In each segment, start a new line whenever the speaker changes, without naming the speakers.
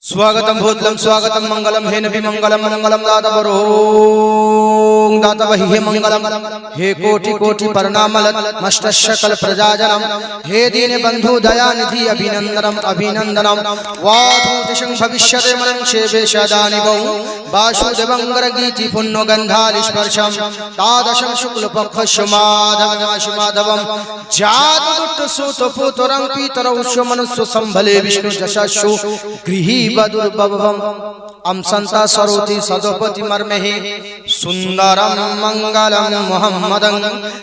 स्वागतम भूतलम स्वागतम मंगलम हे नबी मंगलम मंगलम दाता बरो दाता वही हे मंगलम हे कोटि कोटि प्रणामलत मस्त सकल प्रजाजनम हे दीन बंधु दया निधि अभिनंदनम अभिनंदनम वाधूतिशं भविष्यते मनं शेवे सदानि बहु वासुदेवं गीति पुण्य गंधालि स्पर्शम तादशं शुक्ल पक्षमाधवम जात दुट्ट सूत पुत्रं पीतरौ मनुष्य संभले विष्णु जशस्सु गृही बदुर्भवम अम संता सरोति सदोपति मर्महि सुंदरम मंगलम मुहम्मदं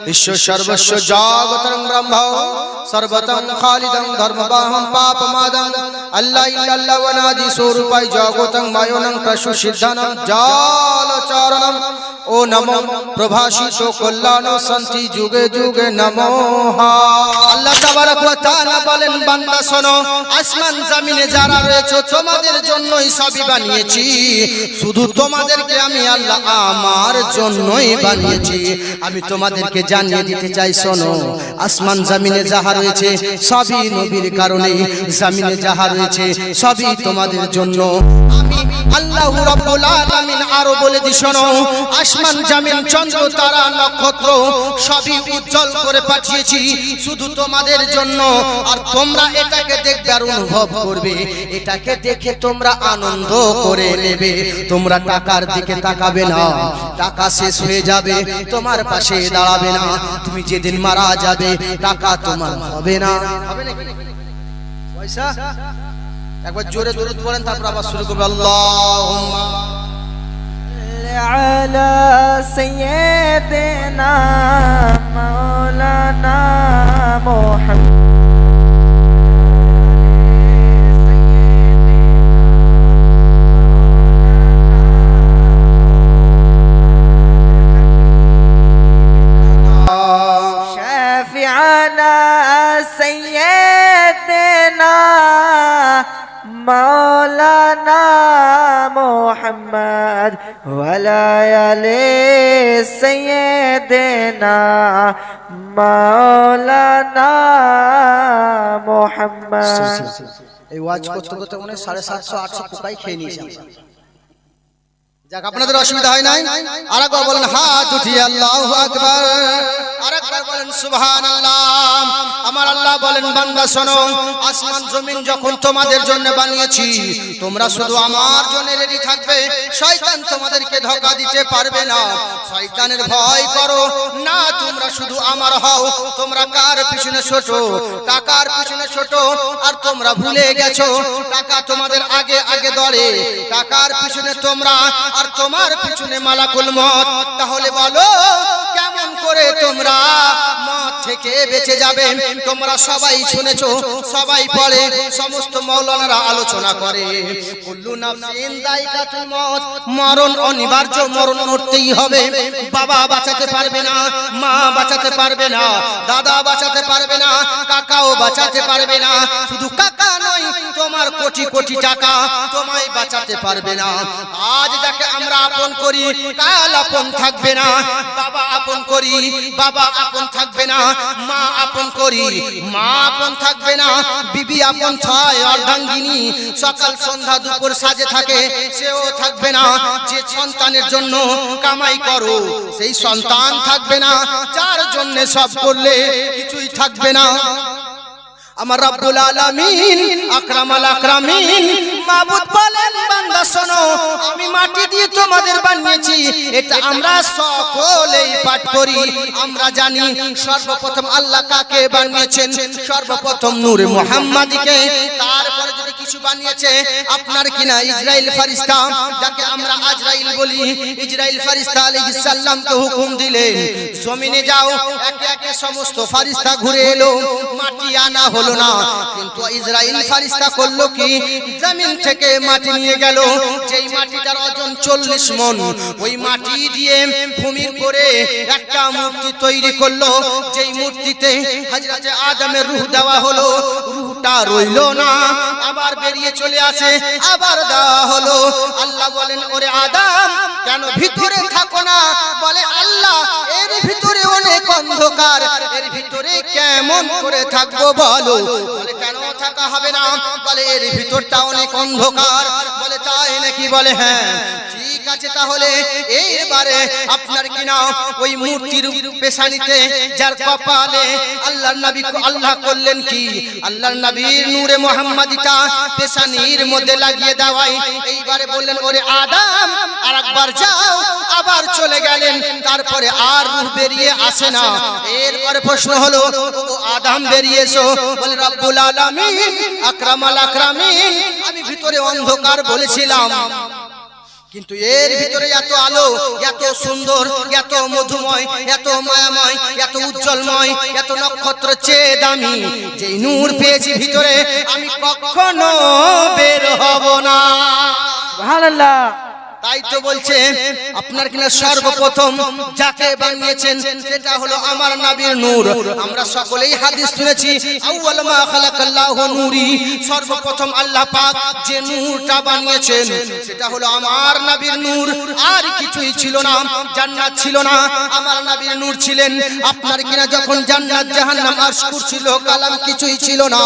विश्व सर्वस्व जागतं ब्रह्म सर्वतं खालिदं धर्मवाहं पापमादं अल्लाह इल्लल्लाह वनादि स्वरूपाय जगतं मायोनं प्रसु सिद्धनं जालचारणं ओ नमो प्रभाषित कल्याण संति जुगे जुगे नमो আল্লাহ তাবারক ওয়া তাআলা বলেন বান্দা শোনো আসমান জমিনে যারা রয়েছে তোমাদের জন্যই সবই বানিয়েছি শুধু তোমাদেরকে আমি আল্লাহ আমার জন্যই বানিয়েছি আমি তোমাদেরকে জানিয়ে দিতে চাই শোনো আসমান জমিনে যাহা রয়েছে সবই নবীর কারণে জমিনে যাহা রয়েছে সবই তোমাদের জন্য আমি আল্লাহ রাব্বুল আলামিন আরো বলে দি শোনো আসমান জমিন চন্দ্র তারা নক্ষত্র সবই উজ্জ্বল করে পাঠিয়েছি শুধু তোমাদের জন্য আর তোমরা এটাকে দেখবে আর অনুভব করবে এটাকে দেখে তোমরা আনন্দ করে নেবে তোমরা টাকার দিকে তাকাবে না টাকা শেষ হয়ে যাবে তোমার পাশে দাঁড়াবে না তুমি যেদিন মারা যাবে টাকা তোমার হবে না পয়সা একবার জোরে দরুদ পড়েন তারপর আবার শুরু করবে আল্লাহুম্মা
على سيدنا مولانا محمد شافعنا سيدنا مولانا محمد ولا يلي سيدنا مولانا محمد
এই ওয়াজ করতে করতে মনে 750 800 কোকাই খেয়ে নিয়েছি যাক আপনাদের অসুবিধা হয় নাই আরেকবার বলেন হাত উঠিয়ে আল্লাহু আকবার আরেকবার বলেন সুবহানাল্লাহ আমার আল্লাহ বলেন বান্দা শোনো আসমান জমিন যখন তোমাদের জন্য বানিয়েছি তোমরা শুধু আমার জন্য রেডি থাকবে শয়তান তোমাদেরকে ধোঁকা দিতে পারবে না শয়তানের ভয় করো না তোমরা শুধু আমার হও তোমরা কার পিছনে ছোটো টাকার পিছনে ছোটো আর তোমরা ভুলে গেছো টাকা তোমাদের আগে আগে দৌড়ে টাকার পিছনে তোমরা আর তোমার পিছনে মালাকুল মউত তাহলে বলো কেমন করে তোমরা মত থেকে বেঁচে যাবে তোমরা সবাই শুনেছো সবাই পড়ে সমস্ত মাওলানারা আলোচনা করে কুল্লু নাফসিন যায়কাতুল মউত মরণ অনিবার্য মরণ মরতেই হবে বাবা বাঁচাতে পারবে না মা বাঁচাতে পারবে না দাদা বাঁচাতে পারবে না কাকাও বাঁচাতে পারবে না শুধু কাকা নয় তোমার কোটি কোটি টাকা তোমায় বাঁচাতে পারবে না আজ যাকে আমরা আপন করি কাল আপন থাকবে না বাবা আপন করি বাবা আপন থাকবে না মা আপন করি মা আপন থাকবে না বিবি আপন ছয় অর্ধাঙ্গিনী সকাল সন্ধ্যা দুপুর সাজে থাকে সেও থাকবে না যে সন্তানের জন্য কামাই করো সেই সন্তান থাকবে না যার জন্য সব করলে কিছুই থাকবে না আমার রব্বুল আলামিন আকরামাল আকরামিন মাবুদ বলেন বান্দা শোনো আমি মাটি দিয়ে তোমাদের বানিয়েছি এটা আমরা সকলেই পাঠ করি আমরা জানি সর্বপ্রথম আল্লাহ কাকে বানিয়েছেন সর্বপ্রথম নূরে মুহাম্মাদীকে তারপরে যদি কিছু বানিয়েছে আপনার কিনা ইসরাইল ফেরেশতা যাকে আমরা আজরাইল বলি ইসরাইল ফেরেশতা আলাইহিস সালামকে হুকুম দিলেন জমিনে যাও একে একে সমস্ত ফেরেশতা ঘুরে এলো মাটি আনা হলো না কিন্তু ইসরাইল ফেরেশতা করলো কি জমিন থেকে মাটি নিয়ে গেল যেই মাটিটার ওজন 40 মণ। ওই মাটি দিয়ে ভূমির করে একটা মূর্তি তৈরি করলো, যেই মূর্তিতে হযরতে আদমের রূহ দেওয়া হলো, রূহটা রইলো না, আবার বেরিয়ে চলে আসে, আবার দেওয়া হলো। আল্লাহ বলেন, ওরে আদম কেন ভিতরে থাকো না? বলে, আল্লাহ এর ভিতরে অনেক অন্ধকার, এর ভিতরে কেমন করে থাকবো বলো? বলে, কেন থাকা হবে না? বলে, এর ভিতরটা অনেক অন্ধকার। বলে, তাই নাকি? বলে, হ্যাঁ। ঠিক আছে, তাহলে এইবারে আপনার কিনা ওই মূর্তির পেশানিতে যার কপালে আল্লাহর নবী আল্লাহ করলেন কি, আল্লাহর নবীর নূরে মুহাম্মাদিটা পেশানির মধ্যে লাগিয়ে দেওয়াই। এইবারে বললেন, ওরে আদম আরেকবার যাও, আবার চলে গেলেন। তারপরে আর রূহ বেরিয়ে আসে না। এরপরে প্রশ্ন হলো, ও আদম বেরিয়ে এসো। বলে, রব্বুল আলামিন আকরামাল আকরামিন, আমি ভিতরে অন্ধকার বলেছিলাম, কিন্তু এর ভিতরে এত আলো, এত সুন্দর, এত মধুময়, এত মায়াময়, এত উজ্জ্বলময়, এত নক্ষত্র চেয়ে দামি যেই নূর পেয়েছি ভিতরে, আমি কখনো বের হব না।
সুবহানাল্লাহ।
তাই তো বলছে আপনার কিনা সর্বপ্রথম যাকে বানিয়েছেন সেটা হলো আমার নবীর নূর। আমরা সকলেই হাদিস শুনেছি, আউয়াল মা খালাকাল্লাহু নূরি, সর্বপ্রথম আল্লাহ পাক যে নূরটা বানিয়েছেন সেটা হলো আমার নবীর নূর। আর কিছুই ছিল না, জান্নাত ছিল না, আমার নবীর নূর ছিলেন। আপনার কিনা যখন জান্নাত জাহান্নাম আরশ কুরসি কালাম কিছুই ছিল না,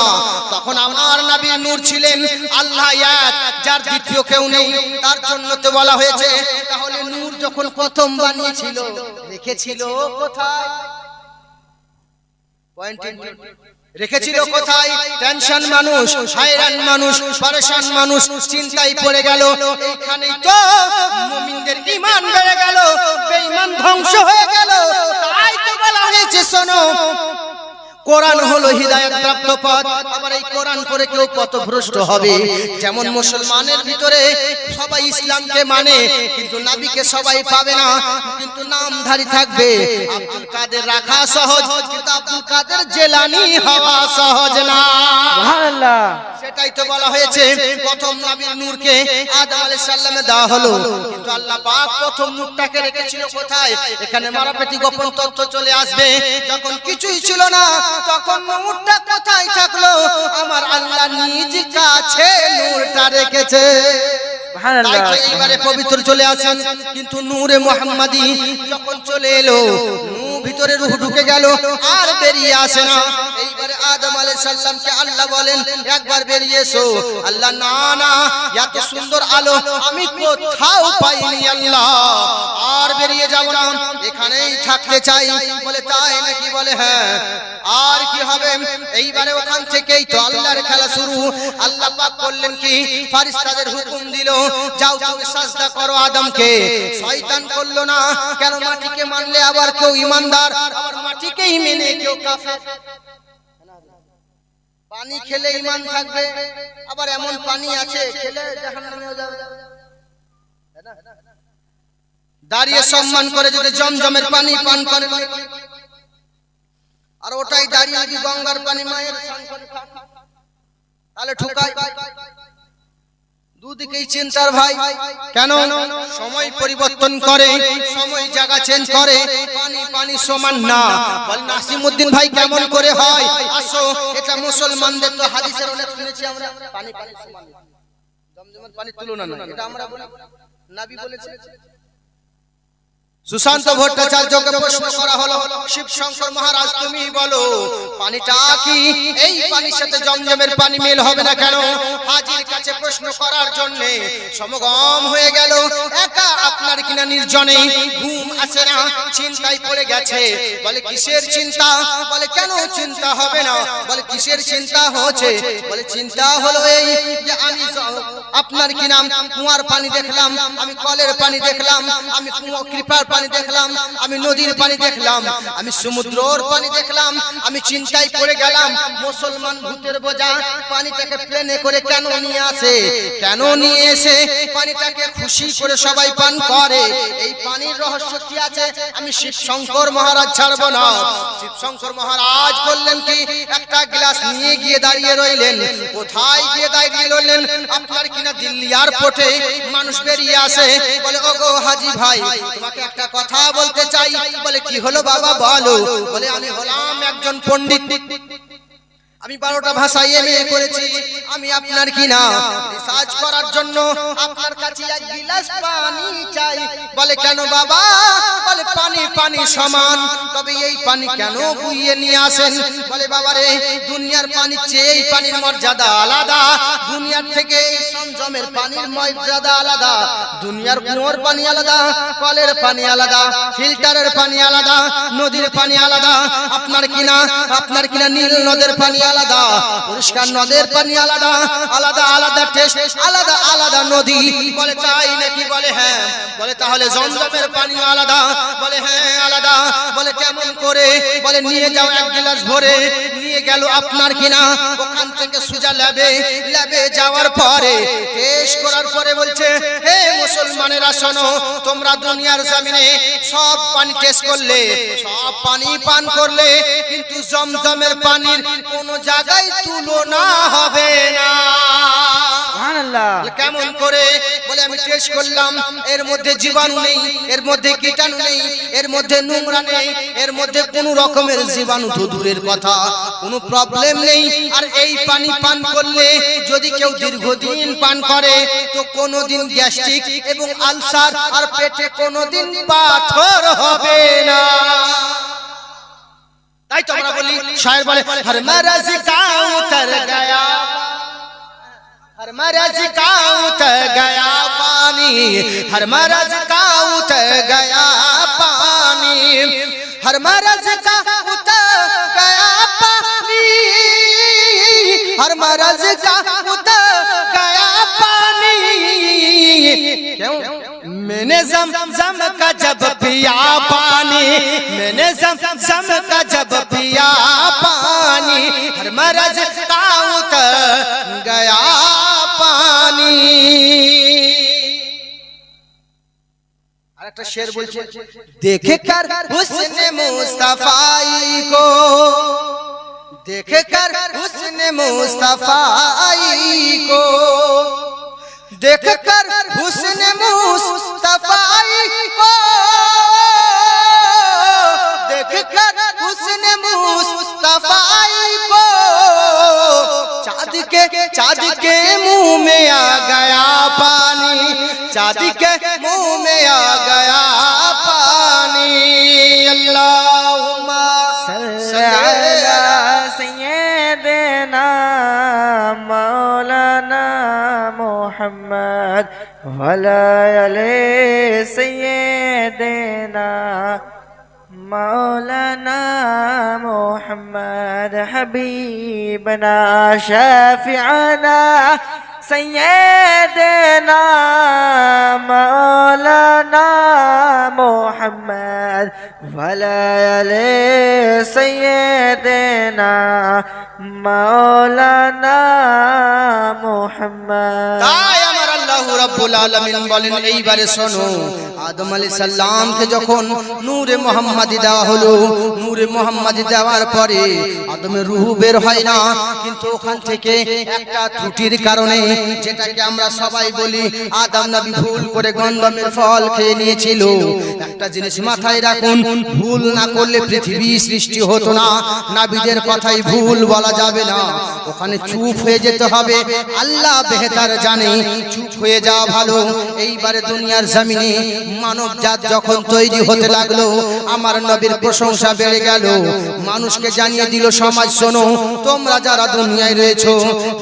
তখন আমার নবীর নূর ছিলেন। আল্লাহ এক, যার দ্বিতীয় কেউ নেই, তার জন্য তো বলা হয়েছে। তাহলে নূর যখন প্রথম বানিয়েছিল রেখেছিল কোথায়? রেখেছিল কোথায়? টেনশন মানুষ, হায়রান মানুষ, পরেশান মানুষ, চিন্তায় পড়ে গেল। এইখানেই তো মুমিনদের ঈমান বেড়ে গেল, বেঈমান ধ্বংস হয়ে গেল। তাই তো বলা হয়েছে, শোনো, কোরআন হলো হিদায়াত প্রাপ্ত পথ। আবার এই কোরআন পড়ে কেউ পথভ্রষ্ট হবে। যেমন মুসলমানের ভিতরে সবাই ইসলামকে মানে, কিন্তু নবীকে সবাই পাবে না, কিন্তু নামধারী থাকবে। আব্দুল কাদের রাখা সহজ, কিন্তু আব্দুল কাদের জেলানি হওয়া সহজ না।
সুবহানাল্লাহ।
সেটাই তো বলা হয়েছে, প্রথম নবীর নূরকে আদম আলাইহিস সালামে দেওয়া হলো, কিন্তু আল্লাহ পাক প্রথম নূরটাকে রেখেছিল কোথায়? এখানে মারাপেটি গোপন তথ্য চলে আসবে। যখন কিছুই ছিল না, তখন নূরটা কোথায় থাকলো? আমার আল্লাহ নিজ কাছে নূরটা রেখেছে। তাই তো এইবারে পবিত্র চলে আসেন, কিন্তু নূরে মুহাম্মাদি যখন চলে এলো, নূর ভিতরে রূহ ঢুকে গেল, আর বেরিয়ে আসে না। এইবারে আদম আলাইহিস সালামকে আল্লাহ বলেন, একবার বেরিয়ে এসো। আল্লাহ, না না, এত সুন্দর আলো আমি কোথাও পাইনি আল্লাহ, আর বেরিয়ে যাব না, এখানেই থাকতে চাই। বলে, তাই নাকি? বলে, হ্যাঁ। আর কি হবে? এইবারে ওখান থেকেই তো আল্লাহর খেলা শুরু। আল্লাহ পাক বললেন কি, ফেরেশতাদের হুকুম দিল, যাও তুমি সাজদা করো আদমকে। শয়তান করলো না। কেন? মাটিকে মানলে আবার কেউ ঈমানদার, আবার মাটিকেই মেনে কেউ কাফের। পানি খেলে ঈমান থাকবে, আবার এমন পানি আছে খেলে জাহান্নামে যাবে। দাঁড়িয়ে সম্মান করে যদি জমজমের পানি পান করে, আর ওটাই দাঁড়িয়ে যদি গঙ্গার পানি মায়ের স্নান করে খান, তাহলে ঠুকাই। দুদিকেই চিন্তার ভাই। কেন? সময় পরিবর্তন করে, সময় জায়গা চেঞ্জ করে, পানি পানি সমান না। বল, নাসিমউদ্দিন ভাই কেমন করে হয়? আসো, এটা মুসলমানদের তো হাদিসের অনেক শুনেছি আমরা, পানি পানি সমান, জমজমের পানি তুলনা না, এটা আমরা বলি, নবী বলেছে। সুশান্ত ভট্টাচার্যকে প্রশ্ন করা হলো, শিব শঙ্কর মহারাজ তুমি বলো, পানিটা কি এই পানির সাথে জমজমের পানি মেল হবে না কেন? হাজির কাছে প্রশ্ন করার জন্য সমাগম হয়ে গেল। একা আপনার কিনা নির্জনে, ঘুম আসে না, চিন্তায় পড়ে গেছে। বলে, কিসের চিন্তা? বলে, কেন চিন্তা হবে না? বলে, কিসের চিন্তা হচ্ছে? বলে, চিন্তা হলো এই যে আমি আপনার কিনা কুয়ার পানি দেখলাম, আমি কলের পানি দেখলাম, আমি কৃপার পানি দেখলাম, আমি নদীর পানি দেখলাম, আমি সমুদ্রের পানি দেখলাম, আমি চিন্তায় পড়ে গেলাম মুসলমান ভূতের বোঝা পানিটাকে প্লেনে করে কেন নিয়ে আসে, কেন নিয়ে এসে পানিটাকে খুশি করে সবাই পান করে, এই পানির রহস্য কি আছে? আমি শিব শঙ্কর মহারাজ ছাড়বো না। শিব শঙ্কর মহারাজ বললেন কি, একটা গ্লাস নিয়ে গিয়ে দাঁড়িয়ে রইলেন। কোথায় গিয়ে দাঁড়িয়ে রইলেন? আপনার কিনা দিল্লি এয়ারপোর্টে মানুষ বেরিয়ে আসে, বলে ওগো হাজি ভাই, তোমাকে একটা কথা বলতে চাই। বলে কি হলো বাবা বলো। বলে আমি হলাম একজন পণ্ডিত, আমি 12টা ভাষায় এমএ করেছি, আমি আপনার কিনা রিসার্চ করার জন্য আপনার কাছে এক গ্লাস পানি চাই। বলে কেন বাবা? বলে পানি পানি সমান, তবে এই পানি কেন বইয়ে নিয়ে আসেন? বলে বাবা রে, দুনিয়ার পানির চেয়ে এই পানির মর্যাদা আলাদা, দুনিয়ার থেকে এই সংযমের পানির মর্যাদা আলাদা। দুনিয়ার কুয়োর পানি আলাদা, কলের পানি আলাদা, ফিল্টারের পানি আলাদা, নদীর পানি আলাদা, আপনার কিনা নীল নদের পানি আলাদা, পরিষ্কার নদের পানি আলাদা, আলাদা আলাদা টেস্ট, আলাদা আলাদা নদী। বলে তাই নাকি? বলে হ্যাঁ। বলে তাহলে জমজমের পানি আলাদা? বলে হ্যাঁ আলাদা। বলে কেমন করে? বলে নিয়ে যাও এক গ্লাস ভরে। নিয়ে গেল আপনার কিনা ওখান থেকে সুজা ল্যাবে যাওয়ার পরে টেস্ট করার পরে বলছে, হে মুসলমানেরা শোনো, তোমরা দুনিয়ার জমিনে সব পানি টেস্ট করলে, সব পানি পান করলে, কিন্তু জমজমের পানির কোন জায়গায় তুলনা হবে না।
সুবহানাল্লাহ।
কেমন করে? বলে আমি টেস্ট করলাম, এর মধ্যে জীবাণু নেই, এর মধ্যে কীটাণু নেই, এর মধ্যে নোংরা নেই, এর মধ্যে কোনো রকমের জীবাণু তো দূরের কথা, কোনো প্রবলেম নেই। আর এই পানি পান করলে যদি কেউ দীর্ঘদিন পান করে তো কোনোদিন গ্যাস্ট্রিক এবং আলসার আর পেটে কোনোদিন পাথর হবে না। তাই তো আমরা বলি, শায়ের বলে হর মারাজ কা উতর গয়া, हर मरज का उतर गया पानी, हर मरज का उतर गया पानी, हर मरज का उतर गया पानी, हर मरज का उतर गया पानी। क्यों? मैंने ज़म का जब पिया पानी, मैंने ज़म का जब पिया पानी, हर मरज का उतर गया पानी। আরেকটা শের বলছে, দেখে कर हुस्न मुस्तफाई को, देखे कर हुस्न मुस्तफाई को, देख कर हुस्न मुस्तफाई को, देख कर हुस्न मुस्तफाई को, चाँद के मुंह में आ गया पानी, चाँद के मुंह में आ गया पानी। अल्लाहुम्मा सल्ली अला
सय्यिदना मौलाना मुहम्मद वला आले सय्यिदना मौलाना मुहम्मद हबीबना शफीअना सय्यिदना मौलाना मुहम्मद वला आले सय्यिदना मौलाना मुहम्मद।
তাই আমার আল্লাহ রাব্বুল আলামিন বলেন, এইবারে শোনো, আদম আলাইহিস সালামকে যখন নূরে মুহাম্মাদি দেওয়া হলো, নূরে মুহাম্মাদি দেওয়ার পরে আদমের রূহ বের হয় না, কিন্তু ওখান থেকে একটা ত্রুটির কারণে, যেটাকে আমরা সবাই বলি আদম নবী ভুল করে গন্ধমের ফল খেয়ে নিয়েছিল। একটা জিনিস মাথায় রাখুন, ভুল না করলে পৃথিবী সৃষ্টি হতো না। নবীদের কথাই ভুল বলা যাবে না, ওখানে চুপ হয়ে যেতে হবে। আল্লাহ বেহতার জানে, চুপ হয়ে যাওয়া ভালো। এইবারে দুনিয়ার জমিনে মানব জাত যখন তৈরি হতে লাগলো, আমার নবীর প্রশংসা বেড়ে গেল। মানুষকে জানিয়ে দিল, সমাজ শোনো, তোমরা যারা দুনিয়ায় রয়েছো,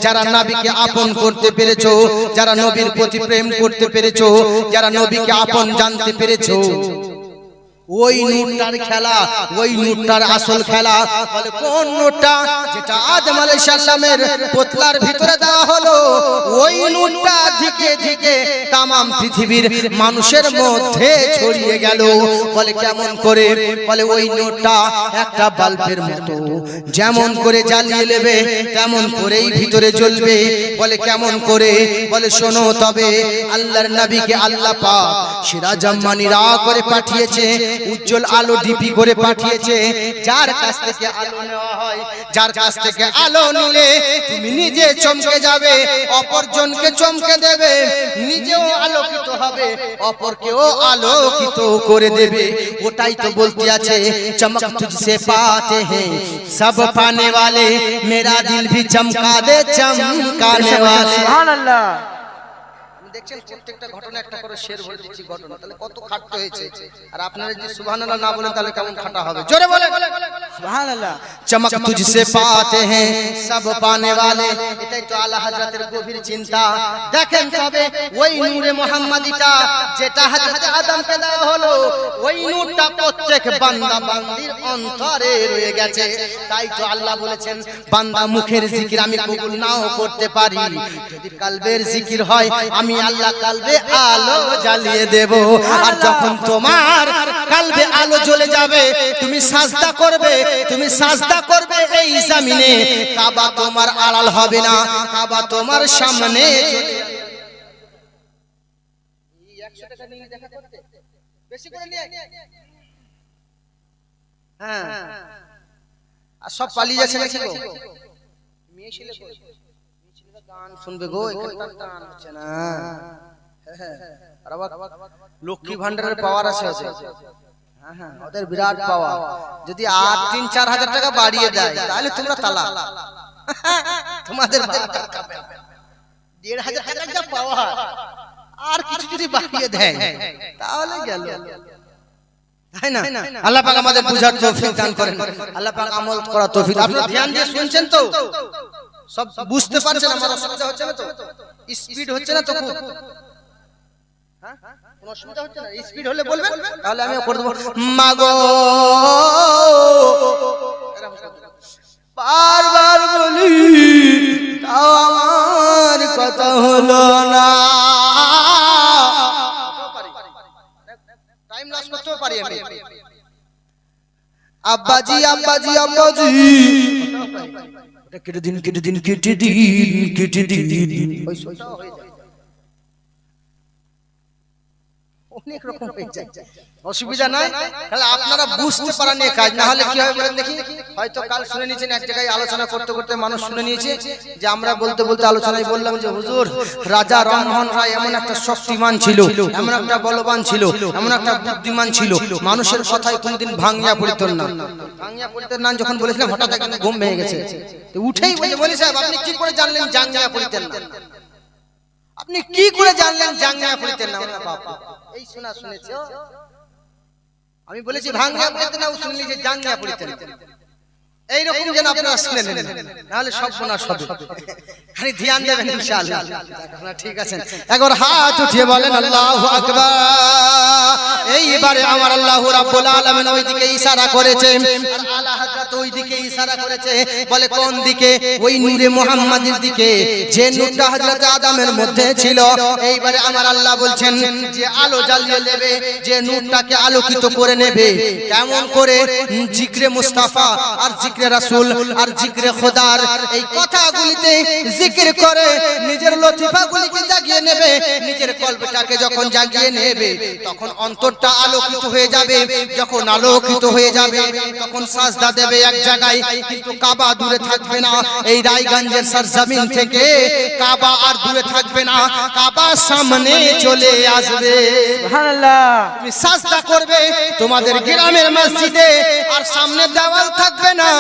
যারা নবীকে আপন করতে পেরেছো, যারা নবীর প্রতি প্রেম করতে পেরেছো, যারা নবীকে আপন জানতে পেরেছো, ওই নূরটার খেলা, ওই নূরটার আসল খেলা। বলে কোন নূরটা? যেটা আদম আলাইহিস সালামের পোতলার ভিতরে দেওয়া হলো, ওই নূরটা ধীরে ধীরে তামাম পৃথিবীর মানুষের মধ্যে ছড়িয়ে গেল। বলে কেমন করে? বলে ওই নূরটা একটা বাল্বের মতো, যেমন করে জ্বালিয়ে নেবে তেমন করেই ভিতরে জ্বলবে। বলে কেমন করে? বলে শোনো, তবে আল্লাহর নবীকে আল্লাহ পাক সিরাজাম্মানিরা করে পাঠিয়েছে, উজ্জ্বল আলো ডিপি করে পাঠিয়েছে। যার কাছ থেকে আলো নেওয়া হয়, যার কাছ থেকে আলো নিলে তুমি নিজে চমকে যাবে, অপরজনকে চমকে দেবে, নিজেও আলোকিত হবে, অপরকেও আলোকিত করে দেবে। ওটাই তো বলতে আছে, চমক তুঝসে পাতে হ্যাঁ সব পানে वाले, मेरा दिल भी चमका दे चमकाने वाले।
সুবহানাল্লাহ।
দেখছেন প্রত্যেকটা ঘটনা একটা করে শের ভরে দিচ্ছি ঘটনা, তাহলে কত খাটতে হয়েছে। আর আপনারা যদি সুবহানাল্লাহ না বলেন তাহলে কেমন খাটা হবে? জোরে বলেন
সুবহানাল্লাহ।
চমক তুঝসে পাতে হ্যাঁ সব পানে वाले। এটাই তো আলা হযরতের গভীর চিন্তা। দেখেন তবে ওই নূরে মুহাম্মাদিটা যেটা হযরত আদমকে দেওয়া হলো, ওই নূরটা প্রত্যেক বান্দা বান্দির অন্তরে রয়ে গেছে। তাই তো আল্লাহ বলেছেন, বান্দা মুখের জিকির আমি কবুল নাও করতে পারি, যদি কলবের জিকির হয় আমি আল্লাহ কলবে আলো জ্বালিয়ে দেব। আর যখন তোমার কলবে আলো জ্বলে যাবে, তুমি সাজদা করবে, তুমি সাজদা করবে এই জমিনে, কাবা তোমার আড়াল হবে না, কাবা তোমার সামনে। 100 টাকা নিয়ে দেখা করতে বেশি করে নিয়ে হ্যাঁ, আর সব পালিয়ে যাচ্ছে নাকি গো? মেয়ে ছেলে গান শুনবে গো, এখানে টান হচ্ছে না। আর আবার লক্ষ্মী ভান্ডারের পাওয়ার আছে ওদের। হ্যাঁ, ওদের বিরাট পাওয়ার। যদি আর 3-4 হাজার টাকা বাড়িয়ে দেয় তাহলে তোমরা তালা, তোমাদের 1,500 টাকা যা পাওয়ার, আর কিছু যদি বাড়িয়ে দেয় তাহলে গেল। তাই না? আল্লাহ পাক আমাদের বুঝার তৌফিক দান করেন, আল্লাহ পাক আমল করার তৌফিক। আপনারা ধ্যান দিয়ে শুনছেন তো? সব বুঝতে পারছেন? আমার অসুবিধা হচ্ছে না তো? স্পিড হচ্ছে না তো? খুব হ্যাঁ, কোনো অসুবিধা হচ্ছে না? স্পিড হলে বলবেন, তাহলে আমিও করে দেব। মাগো বারবার বলি তাও আমার কথা হলো না। টাইম লস করতেও পারি আমি। আব্বাজি আব্বাজি আব্বাজি, কেটে দিন কেটে দিন কেটে দিন কেটে দিন, অনেক রকম হয়ে যায়, অসুবিধা নাই। তাহলে আপনারা বুঝতে পারেন এই কাজ, না হলে কি হবে বলেন দেখি? হয়তো কাল শুনে নিয়েছেন এক জায়গায় আলোচনা করতে করতে মানুষ শুনে নিয়েছে যে আমরা বলতে বলতে আলোচনায় বললাম যে হুজুর, রাজা রামমোহন রায় এমন একটা শক্তিমান ছিল, এমন একটা বলবান ছিল, এমন একটা বুদ্ধিমান ছিল, মানুষের কথায় কোনোদিন ভাঙিয়া পড়তেন না। ভাঙিয়া পড়তেন না যখন বলেছিলাম, হঠাৎ একদিন ঘুম ভেঙে গেছে, উঠেই বলে সাহেব আপনি কি করে জানলেন জাঙ্গিয়া পড়তেন না? আপনি কি করে জানলেন জাঙ্গিয়া পড়তেন না? বাবা এই শোনা শুনেছে, আমি বলেছি ভাঙ্গিয়া পড়তেন না, ও শুনলি যে জাঙ্গিয়া পড়তেন। এইরকম যেন আপনারা শুনে নেন, নাহলে সব শোনা সব খালি ধ্যান দেবেন ইনশাআল্লাহ। আপনারা ঠিক আছেন? একবার হাত উঠিয়ে বলেন আল্লাহু আকবার। এইবারে আমার আল্লাহ রাব্বুল আলামিন ওইদিকে ইশারা করেছে, আর আলা হযরত ওইদিকে ইশারা করেছে। বলে কোন দিকে? ওই নূরে মুহাম্মাদের দিকে, যে নূরটা হযরত আদমের মধ্যে ছিল। এইবারে আমার আল্লাহ বলছেন যে আলো জ্বালিয়ে নেবে, যে নূরটাকে আলোকিত করে নেবে। কেমন করে? জিকরে মুস্তাফা আর জিকরে রাসূল আর জিকরে খোদার এই কথাগুলিতে জিকির করে নিজের লতিফাগুলিকে জাগিয়ে নেবে। নিজের কলবটাকে যখন জাগিয়ে নেবে, তখন অন্তরটা আলোকিত হয়ে যাবে। যখন আলোকিত হয়ে যাবে, তখন সাজদা দেবে এক জায়গায়, কিন্তু কাবা দূরে থাকবে না। এই রায়গঞ্জের সরজমিন থেকে কাবা আর দূরে থাকবে না, কাবা সামনে চলে আসবে।
সুবহানাল্লাহ।
তুমি সাজদা করবে তোমাদের গ্রামের মসজিদে, আর সামনে দেওয়াল থাকবে না।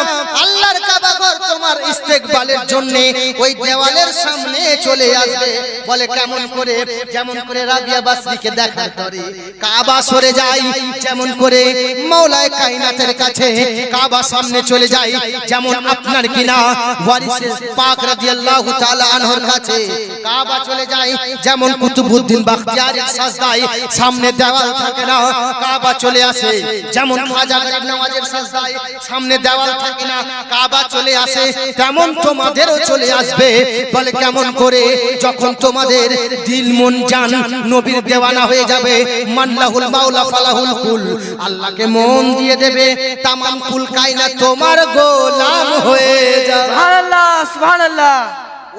আল্লাহর কাবা ঘর তোমার ইস্তেকবালের জন্য ওই দেওয়ালের সামনে চলে আসবে। বলে কেমন করে? যেমন করে রাবিয়া বাসরিকে দেখার পরে কাবা সরে যায়, যেমন করে মওলায়ে কায়নাতের কাছে কাবা সামনে চলে যায়, যেমন আপনার কিনা ওয়ারিসে পাক রাদিয়াল্লাহু তাআলা আনহুর কাছে কাবা চলে যায়, যেমন কুতুবউদ্দিন বাখতিয়ারের সাজদায় সামনে দেওয়াল থাকে না, কাবা চলে আসে। যেমন খাজা গরিব নওয়াজের সাজদায় সামনে দেওয়াল থাকে না, কাবা চলে আসে। তেমন তোমাদেরও চলে আসবে। বলে কেমন করে? যখন তোমাদের দিল মন জান নবীর দেওয়ানা হয়ে যাবে। মানলাহুল মাওলা ফালাহুল কুল, আল্লাহকে মন দিয়ে দেবে, তামাম কুল কায়নাত তোমার গোলাম হয়ে যাবে।
সুবহানাল্লাহ সুবহানাল্লাহ।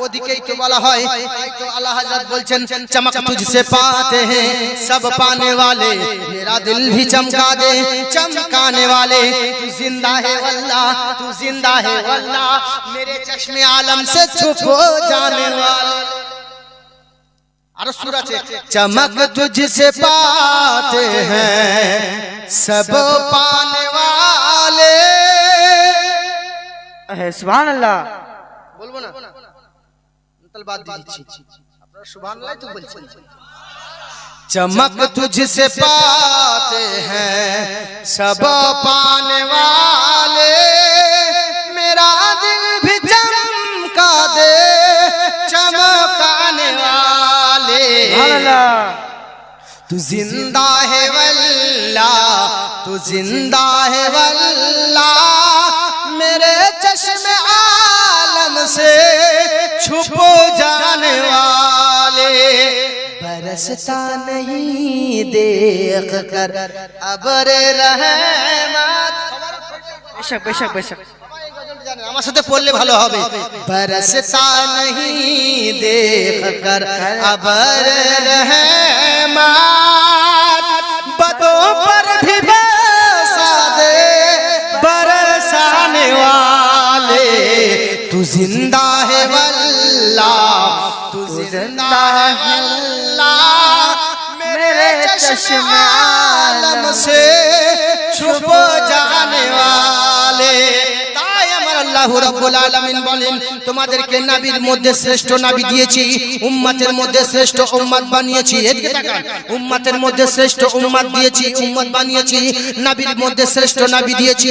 ওদিকেই তো বলা হয়, তাই তো আলা হযরত বলছেন চমক তুঝসে পাতে हैं सब पाने वाले, मेरा दिल भी चमका दे चमकाने वाले, तू जिंदा है वल्लाह, तू जिंदा है वल्लाह, मेरे चश्मे आलम से छुप जाने वाले। और सूरत है चमक तुझसे पाते हैं सब पाने वाले।
সুবহানাল্লাহ।
বলবো না বাদ দিচ্ছি, আপনারা সুবহানাল্লাহ তো বলছেন। चमक तुझसे पाते हैं सब पाने वाले, मेरा दिल भी चमका दे चमकाने वाले।
সুবহানাল্লাহ।
तू जिंदा है वल्लाह, तू जिंदा है वल्लाह, मेरे चश्मे आलम से छुप जाने वाले, बरसता नहीं देख कर अबर रहमत।
বেশক বেশক বেশক।
আমার সাথে পড়লে ভালো হবে। बरसता नहीं देख कर अबर रहमत, बदों पर भी बरसा दे बरसाने वाले, तू जिंदा है वल्लाह, तू जिंदा है वल्लाह, मेरे चश्मे आलम से छुप जाने वाले। তাই আমার আল্লাহ রাব্বুল আলামিন বলেন, তোমাদেরকে নবীর মধ্যে শ্রেষ্ঠ নবী দিয়েছি, উম্মতের মধ্যে শ্রেষ্ঠ উম্মত বানিয়েছি। এদিকে তাকান, উম্মতের মধ্যে শ্রেষ্ঠ উম্মত দিয়েছি, উম্মত বানিয়েছি। নবীর মধ্যে শ্রেষ্ঠ নবী দিয়েছি,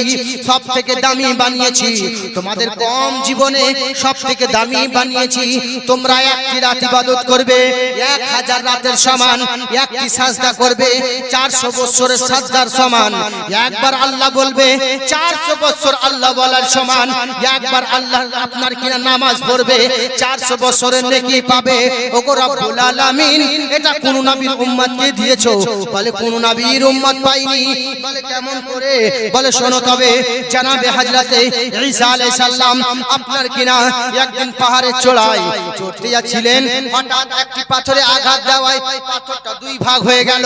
সবথেকে দামি বানিয়েছি। তোমাদের কম জীবনে সবথেকে দামি বানিয়েছি। তোমরা একটি রাত ইবাদত করবে 1000 রাতের সমান, একটি সাজদা করবে 400 বছরের সাজদার সমান। একবার আল্লাহ বলবে 400 বছর আল্লাহ বলার সমান। একবার আল্লাহ আপনার কিনা নামাজ পড়বে 400 বছরের নেকি পাবে। ওগো রব্বুল আলামিন, এটা কোন নবীর উম্মতকে দিয়েছো? বলে কোন নবীর উম্মত পাইনি। বলে কেমন করে? বলে শোনো তবে, জানাবে হযরতে ঈসা আলাইহিস সালাম আপনার কিনা একদিন পাহাড়ের চূড়ায় চড়তে যাচ্ছিলেন, হঠাৎ একটি পাথরে আঘাত দেওয়ায় পাথরটা দুই ভাগ হয়ে গেল।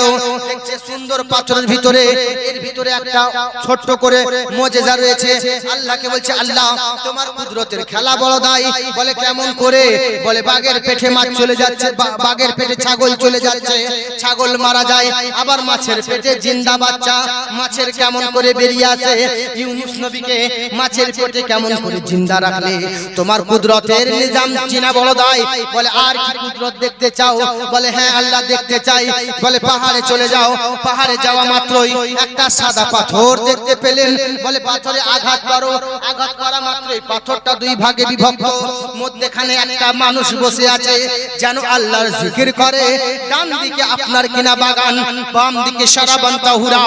দেখছে সুন্দর পাথরের ভিতরে, এর ভিতরে একটা ছোট্ট করে মুজিজা রয়েছে। আল্লাহকে বলছে, আল্লাহ তোমার কুদরতের খেলা বড় দাই। বলে কেমন করে? বলে বাঘের পেটে মাছ চলে যাচ্ছে, বাঘের পেটে ছাগল চলে যাচ্ছে, ছাগল মারা যায়, আবার মাছের পেটে জিন্দা বাচ্চা, মাছের কেমন করে বেরিয়ে আসে। ইউনূস নবীকে মাছের পেটে কেমন করে জিন্দা রাখলে? তোমার কুদরতের নিজাম চিনা বড় দাই। বলে আর কি কুদরত দেখতে চাও? বলে হ্যাঁ আল্লাহ দেখতে চাই। বলে পাহাড়ে চলে যাও। পাহাড়ে যাওয়া মাত্রই একটা সাদা পাথর দেখতে পেলেন। বলে পাথরে আঘাত করো, আঘাত করা মাত্রই পাথরটা দুই ভাগে বিভক্ত। মধ্যখানে একটা মানুষ বসে আছে, যেন আল্লাহর জিকির করে। ডান দিকে আপনার কিনা বাগান, বাম দিকে শারাবান তাহুরা,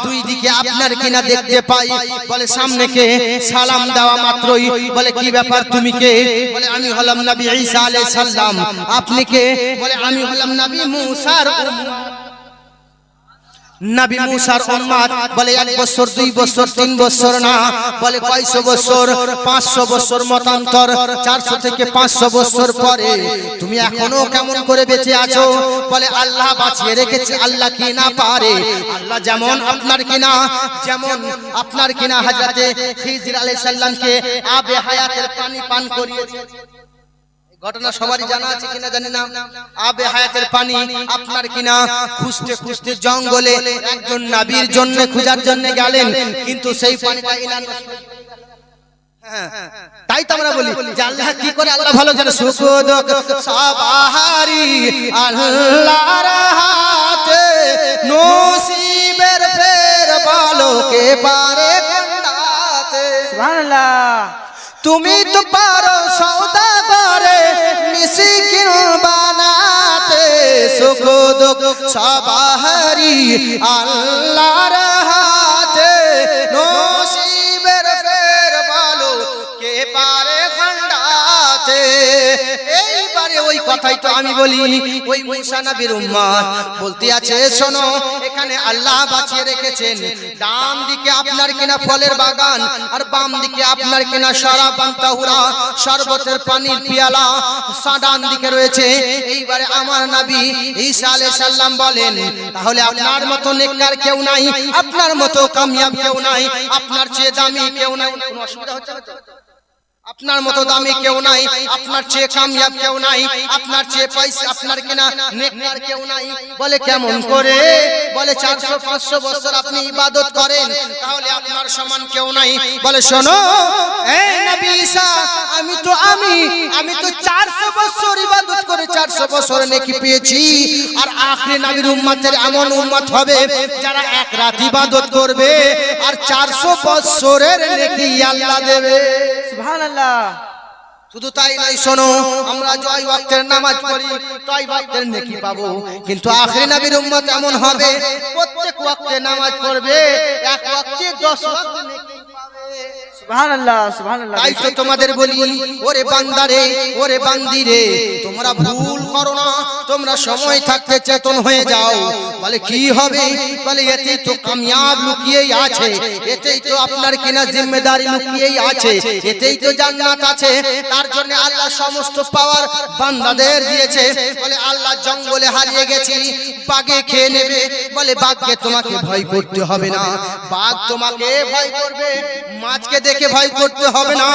দুই দিকে আপনার কিনা দেখতে পাই। বলে সামনে কে? সালাম দেওয়া মাত্রই বলে কি ব্যাপার, তুমি কে? বলে আমি হলাম নবী ঈসা আলাইহিস সালাম। আপনি কে? বলে আমি হলাম নবী মুসার নবী মুসার উম্মত। বলে 1 বছর 2 বছর 3 বছর না, বলে কয়শো বছর? 500 বছর মতান্তর, 400 থেকে 500 বছর পরে তুমি এখনো কেমন করে বেঁচে আছো? বলে আল্লাহ বাঁচিয়ে রেখেছে, আল্লাহ কি না পারে? আল্লাহ যেমন আপনার কিনা হযরতে খিজির আলাইহিস সালামকে আবে হায়াতের পানি পান করিয়েছে। ঘটনা সবারই জানা আছে কিনা জানি না। আবে হায়াতের পানি আপনার কিনা খুঁজতে খুঁজতে জঙ্গলে একজন নবীর জন্য খোঁজার জন্য গেলেন, কিন্তু সেই পানিটা ইলান। তাই তো আমরা বলি যে আল্লাহ কি করে? আল্লাহ ভালো জানে। সুকুদক সাবাহারি আল্লাহর হাতে, নসিবের ফের বালো কে পারে কান্দাতে।
সুবহানাল্লাহ
তুমি তো পারো সওদাগরে মিসকিন বানাতে সুখ দুঃখ সবারই আল্লাহর হাতে নসিবের ফের বলো কে পারে খণ্ডাতে এইবারে ওই কথাই তো আমি বলি ওই মুসা নবীর উম্মত বলতে আছে শোনো এখানে আল্লাহ বাঁচিয়ে রেখেছেন ডান দিকে আপনার কিনা ফলের বাগান আর বাম দিকে আপনার কিনা শরাব তাহুরা শরবতের পানির পিয়ালা ডান দিকে রয়েছে এইবারে আমার নবী ঈসা আলাইহিস সালাম বলেন তাহলে আপনার মতো নেককার কেউ নাই আপনার মতো কামিয়াব কেউ নাই আপনার চেয়ে দামি কেউ নাই কোনো অসুবিধা হচ্ছে না আপনার মতো দামি কেউ নাই আপনার চেয়ে কামিয়াব কেউ নাই আপনার চেয়ে পয়সা আপনার কিনা নেককার কেউ নাই বলে কেমন করে বলে 400 500 বছর আপনি ইবাদত করেন তাহলে আপনার সমান কেউ নাই বলে শোনো এই নবী ঈসা আমি তো 400 বছর ইবাদত করে 400 বছর নেকি পেয়েছি আর আখরি নবীর উম্মতের এমন উম্মত হবে যারা এক রাত ইবাদত করবে আর 400 বছরের নেকি আল্লাহ দেবে
সুবহানাল্লাহ
শুধু তাই নয় শোনো আমরা জয় ওয়াক্তের নামাজ পড়ি তাই ওয়াক্তের নেকি পাবো কিন্তু আখরি নবীর উম্মত এমন হবে প্রত্যেক ওয়াক্তে নামাজ পড়বে এক ওয়াক্তে 10 ওয়াক্ত নেকি পাবে
সুবহানাল্লাহ সুবহানাল্লাহ
তাই তো তোমাদের বলি ওরে বান্দারে ওরে বান্দিরে তোমরা ভুল করো না তোমরা সময় থাকতে চেতন হয়ে যাও বলে কি হবে বলে এতেই তো কামিয়াব লুকিয়েই আছে এতেই তো আপনার কিনা জিম্মেদারি লুকিয়েই আছে এতেই তো জান্নাত আছে তার জন্য আল্লাহ সমস্ত পাওয়ার বান্দাদের দিয়েছে বলে আল্লাহ জঙ্গলে হারিয়ে গেছি বাঘে খেয়ে নেবে বলে বাঘকে তোমাকে ভয় করতে হবে না বাঘ তোমাকে ভয় করবে মাছকে দেখে ভয় করতে হবে না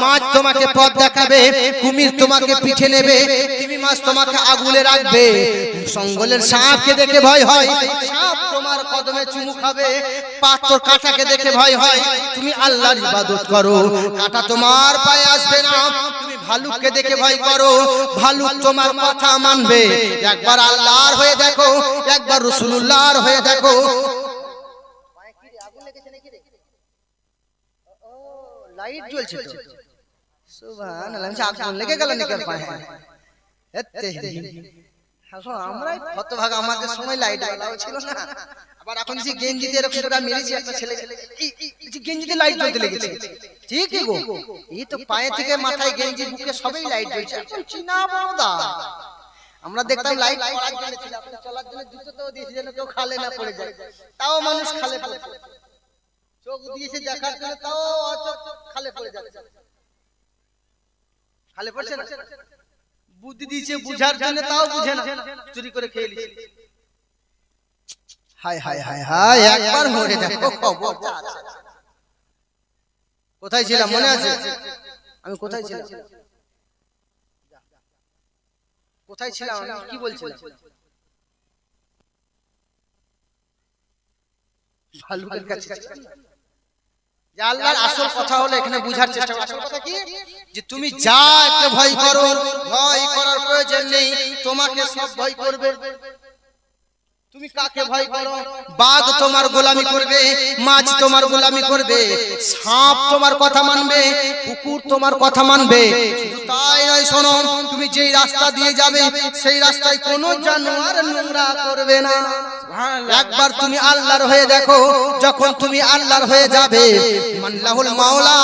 মাছ তোমাকে পথ দেখাবে কুমির তোমাকে পিঠে নেবে তিমি মাছ তোমাকে আগুলে রাখবে জঙ্গলের সাপকে দেখে ভয় হয় সাপ তোমার কদমে চুমু খাবে পাথর কাঁটাকে দেখে ভয় হয় তুমি আল্লাহর ইবাদত করো কাঁটা তোমার পায়ে আসবে না তুমি ভালুককে দেখে ভয় করো ভালুক তোমার কথা মানবে একবার আল্লাহর হয়ে দেখো একবার রাসূলুল্লাহর হয়ে দেখো লাইট জ্বলছে তো সুবহানাল্লাহ আগুন লেগে গেল নাকি পায়ে এতে এখন আমরাই হতভাগ আমাদের সময় লাইট জ্বালাও ছিল না আবার এখন যে গেঞ্জিতে এরকম করে মেরেছি একটা ছেলে এই গেঞ্জিতে লাইট জ্বলতে লেগেছে ঠিক কি গো এই তো পায়ে থেকে মাথায় গেঞ্জি বুকে সবই লাইট জ্বলছে এখন চিনা বড়দা আমরা দেখতাম লাইট পড়ার জন্য ছিল আপনি চলার জন্য জুতোও দিয়েছে যেন কেউ খালে না পড়ে যায় তাও মানুষ খালে পড়ে চোখ দিয়েছে দেখার জন্য তাও খালে পড়ে যাচ্ছে খালে পড়ছে না বুদ্ধি দিয়েছে বুঝার জন্য তাও বুঝে না চুরি করে খেয়ে নিয়েছে হায় হায় হায় হায় একবার মরে দেখো খবর কোথায় ছিলাম মনে আছে আমি কোথায় ছিলাম আমি কি বলছিলাম ভালুকের কাছে আল্লাহর আসল কথা হলো এখানে বুঝার চেষ্টা করো আসল কথা কি যে তুমি যাকে ভয় করো ভয় করার প্রয়োজন নেই তোমাকে সব ভয় করবে তুমি কাকে ভয় করো বাঘ তোমার গোলামি করবে মাছ তোমার গোলামি করবে সাপ তোমার কথা মানবে কুকুর তোমার কথা মানবে শুধু তাই নয় শোনো তুমি যেই রাস্তা দিয়ে যাবে সেই রাস্তায় কোনো জানোয়ার নোংরা করবে না একবার তুমি আল্লাহর হয়ে দেখো যখন তুমি আল্লাহর হয়ে যাবে মানলাহুল মাওলা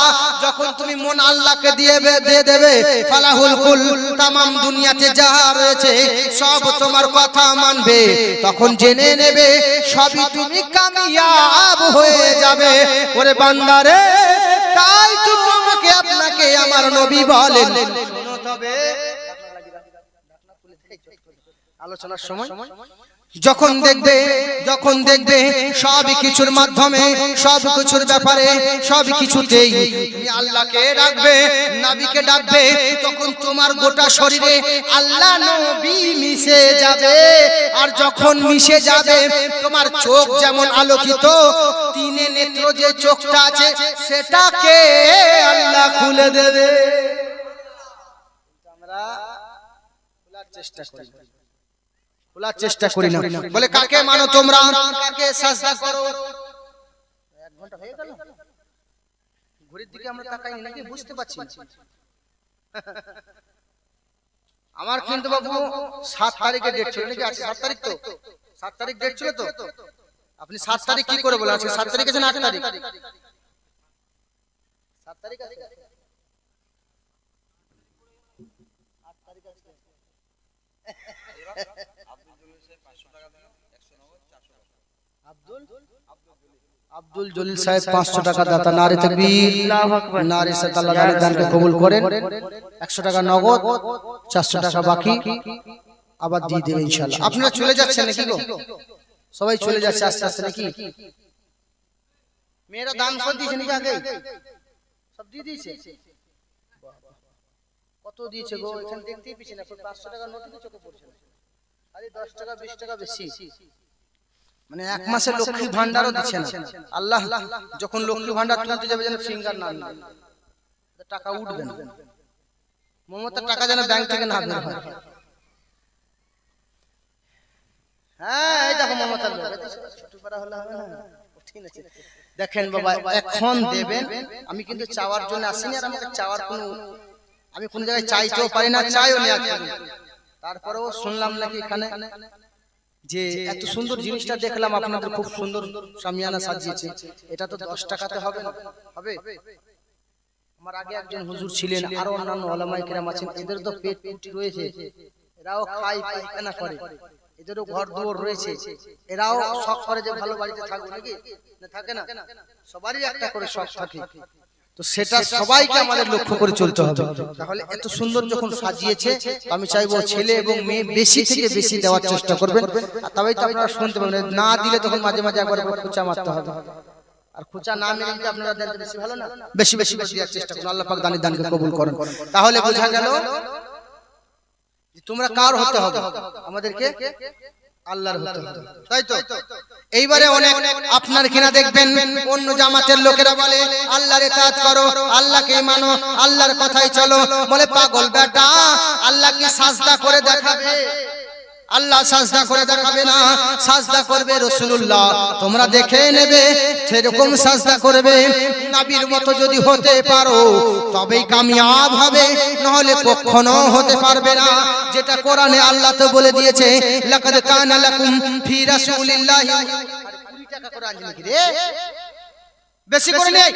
যখন তুমি মন আল্লাহকে দিয়ে দেবে ফালাহুল কুল तमाम দুনিয়াতে যা রয়েছে সব তোমার কথা মানবে তখন জেনে নেবে সবই তুমি কামিয়াব হয়ে যাবে ওরে বান্দারে তাই তো তোমাকে আপনাকে আমার নবী বলেন শোনো তবে আলোচনার সময় যখন দেখবে সব কিছুর মাধ্যমে সব কিছুর ব্যাপারে সব কিছুতেই তুমি আল্লাহকে ডাকবে নবীকে ডাকবে তখন তোমার গোটা শরীরে আল্লাহ নবী মিশে যাবে আর যখন মিশে যাবে তোমার চোখ যেমন আলোকিত তিনে নেত্র যে চোখটা আছে সেটাকে আল্লাহ খুলে দেবে আমরা খোলার চেষ্টা করি না বলে কাকে মানো তোমরা কাকে সাজদা করো 1 ঘন্টা হয়ে গেল ঘড়ির দিকে আমরা তাকাই নাকি বুঝতে পারছি না। আমার কিন্তু বাবু 7 তারিখে ডেট ছিল নাকি? আছে 7 তারিখ তো, 7 তারিখ ডেট ছিল তো। আপনি 7 তারিখ কি করে বলেন? আজকে 7 তারিখ আছে না 8 তারিখ? 7 তারিখ আছে। 8 তারিখ আছে। আব্দুল জলিল সাহেব 500 টাকা দাতা। নারে তাকবীর,
আল্লাহু আকবার।
নারে সাল্লাল্লাহু আলাইহি দানকে কবুল করেন। 100 টাকা নগদ, 400 টাকা বাকি, আবার দিয়ে দেবেন ইনশাআল্লাহ। আপনারা চলে যাচ্ছেন নাকি গো? সবাই চলে যাচ্ছে আস্তে আস্তে নাকি? মেয়েরা দান করে দিয়েছে নাকি আগে? সব দিয়ে দিয়েছে? কত দিয়েছে গো? এখানে দেখতেই পিছি না, 500 টাকা নোটই তো চোখে পড়ছে না, খালি 10 টাকা 20 টাকা বেশি। মানে এক মাসে লক্ষ্মী ভান্ডারও দিচ্ছে না। আল্লাহ যখন লক্ষ্মী ভান্ডার তুলতে যাবে যেন ফিঙ্গার না নেয়, টাকা উঠবে না, মমতার টাকা যেন ব্যাংক থেকে না বের হয়। হ্যাঁ, এই দেখো মমতার লোক, ছোট পাড়া হলে হবে না। ঠিক আছে, দেখেন বাবা, এখন দেবেন। আমি কিন্তু চাওয়ার জন্য আসিনি, আর আমাকে চাওয়ার কোনো, আমি কোন জায়গায় চাইতেও পারি না, চাইও না। তারপরেও শুনলাম নাকি এখানে যে এত সুন্দর জিনিসটা দেখলাম, আপনাদের খুব সুন্দর শামিয়ানা সাজিয়েছে, এটা তো 10 টাকাতে হবে না? হবে? আমার আগে একজন হুজুর ছিলেন, আরো অন্যান্য ওলামায়ে কেরাম আছেন, এদের তো পেট পুটি রয়েছে, এরাও খায় পায়খানা করে, এদেরও ঘর দুয়ার রয়েছে, এরাও শখ করে যে ভালো বাড়িতে থাকবো নাকি? না থাকে না? সবারই একটা করে শখ থাকে, তো সেটা সবাইকে আমাদের লক্ষ্য করে চলতে হবে। তাহলে এত সুন্দর যখন সাজিয়েছে, আমি চাইবো ছেলে এবং মেয়ে বেশি থেকে বেশি দেওয়ার চেষ্টা করবেন, তবেই তো আপনারা শুনতে পাবেন। না দিলে তখন মাঝে মাঝে একবার খোঁচা মারতে হবে, আর খোঁচা না মেরে দিতে আপনারা দেন বেশি ভালো না? বেশি বেশি করে দেওয়ার চেষ্টা করুন। আল্লাহ পাক দানের দানকে কবুল করেন। তাহলে বোঝা গেল যে তোমরা কার হতে হবে? আমাদেরকে আল্লাহর হতে হবে, তাই তো? এইবারে অনেক আপনার কিনা দেখবেন অন্য জামাতের লোকেরা বলে আল্লাহর ইতাআত করো, আল্লাহকে মানো, আল্লাহর কথাই চলো। বলে পাগল বেটা, আল্লাহ কি সাজদা করে দেখাবে? আল্লাহ সাজদা করে দেখাবে না, সাজদা করবে রাসূলুল্লাহ। তোমরা দেখে নেবে সেরকম সাজদা করবে। নবীর মতো যদি হতে পারো তবেই কামিয়াব হবে, নাহলে কখনো হতে পারবে না। যেটা কোরআনে আল্লাহ তো বলে দিয়েছে, লাকাদ কানা লাকুম ফি রাসূলিল্লাহি। 20 টাকা করে আনলি রে, বেশি করে নেই।